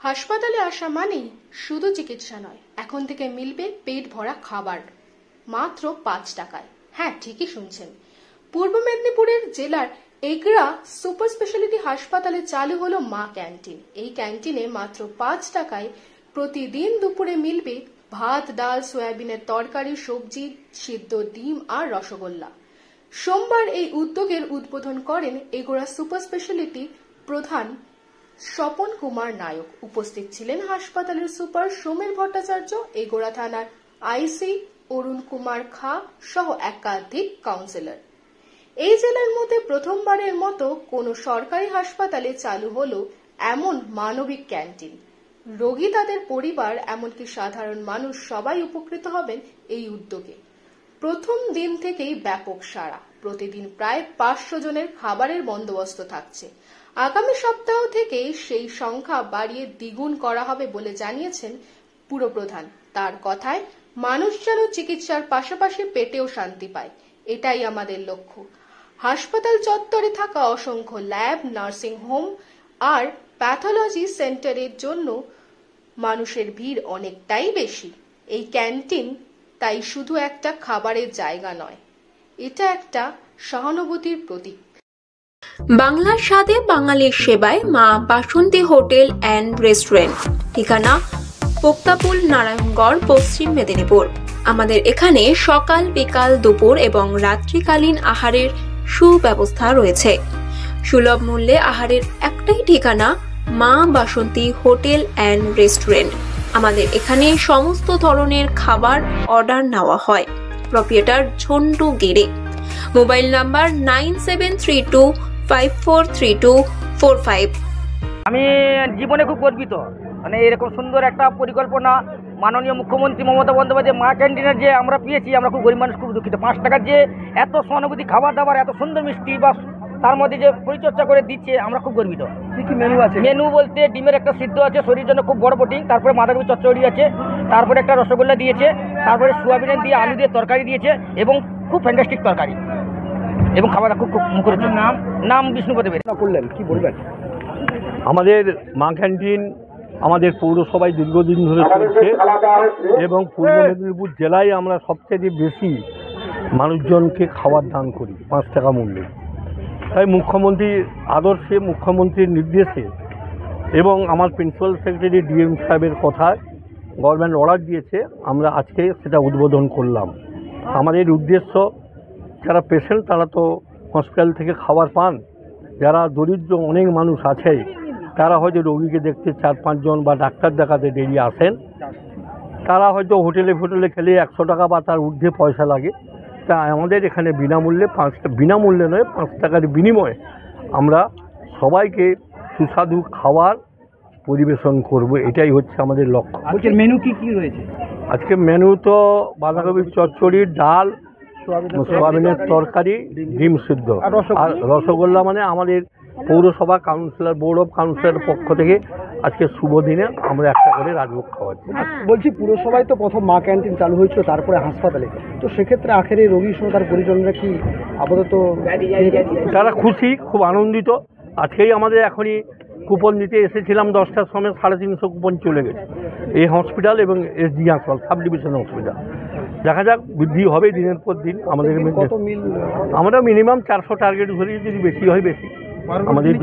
হাসপাতালে আসা মানেই শুধু চিকিৎসা নয়, এখন থেকে মিলবে পেট ভরা খাবার মাত্র 5 টাকায়। হ্যাঁ, ঠিকই শুনছেন। পূর্ব মেদিনীপুরের জেলার এগরা সুপার স্পেশালিটি হাসপাতালে চালু হলো মা ক্যান্টিন। এই ক্যান্টিনে মাত্র 5 টাকায় প্রতিদিন দুপুরে মিলবে ভাত, ডাল, সয়াবিনের তরকারি, সবজি, সিদ্ধ ডিম আর রসগোল্লা। সোমবার এই উদ্যোগের উদ্বোধন করেন এগরা সুপার স্পেশালিটি প্রধান স্বপন কুমার নায়ক। উপস্থিত ছিলেন হাসপাতালের সুপার সোমের ভট্টাচার্য, এগরা থানার আইসি অরুণ কুমার খা সহ একাধিক কাউন্সিলর। এই জেলার মধ্যে প্রথমবারের মতো কোনো সরকারি হাসপাতালে চালু হলো এমন মানবিক ক্যান্টিন। রোগী, তাদের পরিবার, এমনকি সাধারণ মানুষ সবাই উপকৃত হবেন এই উদ্যোগে। প্রথম দিন থেকেই ব্যাপক সাড়া। প্রতিদিন প্রায় 500 জনের খাবারের বন্দোবস্ত থাকছে। আগামী সপ্তাহ থেকে সেই সংখ্যা বাড়িয়ে দ্বিগুণ করা হবে বলে জানিয়েছেন পুরপ্রধান। তার কথায়, মানুষ যেন চিকিৎসার পাশাপাশি পেটেও শান্তি পায়, এটাই আমাদের লক্ষ্য। হাসপাতাল চত্বরে থাকা অসংখ্য ল্যাব, নার্সিং হোম আর প্যাথোলজি সেন্টারের জন্য মানুষের ভিড় অনেকটাই বেশি। এই ক্যান্টিন তাই শুধু একটা খাবারের জায়গা নয়, এটা একটা সহানুভূতির প্রতীক। বাংলার স্বাদে বাঙালির সেবায় মা বাসন্তী হোটেল অ্যান্ড রেস্টুরেন্ট, ঠিকানা পোক্তাপুল, নারায়ণগড়, পশ্চিম মেদিনীপুর। আমাদের এখানে সকাল, বিকাল, দুপুর এবং রাত্রিকালীন আহারের সুব্যবস্থা রয়েছে। সুলভ মূল্যে আহারের একটাই ঠিকানা, মা বাসন্তী হোটেল অ্যান্ড রেস্টুরেন্ট। আমাদের এখানে সমস্ত ধরনের খাবার অর্ডার নেওয়া হয়। প্রোপ্রাইটার ঝন্টু গেড়ে। Mobile number 9732543245। আমি জীবনে খুব গর্বিত, মানে এরকম সুন্দর একটা পরিকল্পনা মাননীয় মুখ্যমন্ত্রী মমতা বন্দ্যোপাধ্যায় মা ক্যান্টিনের যে আমরা পেয়েছি। আমরা খুব গরিব মানুষ, খুব দুঃখিত। 5 টাকার যে এত সহানুভূতি খাবার দাবার, এত সুন্দর মিষ্টি বা তার মধ্যে যে পরিচর্যা করে দিচ্ছে, আমরা খুব গর্বিত। কি মেনু আছে? মেনু বলতে ডিমের একটা সিদ্ধ আছে, শরীরের জন্য খুব বড় প্রোটিন। তারপরে বাঁধাকপি চচ্চড়ি আছে, তারপরে একটা রসগোল্লা দিয়েছে, তারপরে সোয়াবিনের দিয়ে আলু দিয়ে তরকারি দিয়েছে এবং খুব ফ্যান্টাস্টিক তরকারি এবং খাবারটা খুব মুখরোচক। নাম বিষ্ণুপতি করলেন, কি বলবেন? আমাদের মা ক্যান্টিন আমাদের পৌরসভায় দীর্ঘদিন ধরে চলছে এবং পূর্ব মেদিনীপুর জেলায় আমরা সবচেয়ে বেশি মানুষজনকে খাবার দান করি 5 টাকা মূল্যে। তাই মুখ্যমন্ত্রীর আদর্শে, মুখ্যমন্ত্রীর নির্দেশে এবং আমার প্রিন্সিপাল সেক্রেটারি ডিএম সাহেবের কথায় গভর্নমেন্ট অর্ডার দিয়েছে, আমরা আজকে সেটা উদ্বোধন করলাম। আমাদের উদ্দেশ্য, যারা পেশেন্ট তারা তো হসপিটাল থেকে খাবার পান, যারা দরিদ্র অনেক মানুষ আছে, তারা হয়তো রোগীকে দেখতে 4-5 জন বা ডাক্তার দেখাতে দেরি আসেন, তারা হয়তো হোটেলে খেলে 100 টাকা বা তার ঊর্ধ্বে পয়সা লাগে। তা আমাদের এখানে বিনামূল্যে বিনামূল্যে নয়, 5 টাকার বিনিময়ে আমরা সবাইকে সুস্বাদু খাবার পরিবেশন করব, এটাই হচ্ছে আমাদের লক্ষ্য। আজকের মেনু কি কি রয়েছে? আজকে মেনু তো বাঁধাকপির চচ্চড়ি, ডাল, সোয়াবিনের তরকারি, ডিম সিদ্ধ আর রসগোল্লা। মানে আমাদের পৌরসভা কাউন্সিলর, বোর্ড অফ কাউন্সিলরের পক্ষ থেকে আজকে শুভ দিনে আমরা একটা করে রাজভোগ খাওয়াচ্ছি। বলছি, পুরসভায় তো প্রথম মা ক্যান্টিন চালু হয়েছিল, তারপরে হাসপাতালে, তো সেক্ষেত্রে আখেরে রোগীর সঙ্গে তার পরিজনরা কি আপাতত তারা খুশি, খুব আনন্দিত। আজকেই আমাদের এখনই কুপন দিতে এসেছিলাম 10টার সময়, 350 কুপন চলে গেছে এই হসপিটাল এবং এসডি হাসপাতাল, সাব ডিভিশন হসপিটাল। দেখা যাক, বৃদ্ধি হবে দিনের পর দিন। আমাদের আমরা মিনিমাম 400 টার্গেট ধরি, যদি বেশি হয় বেশি। আমাদের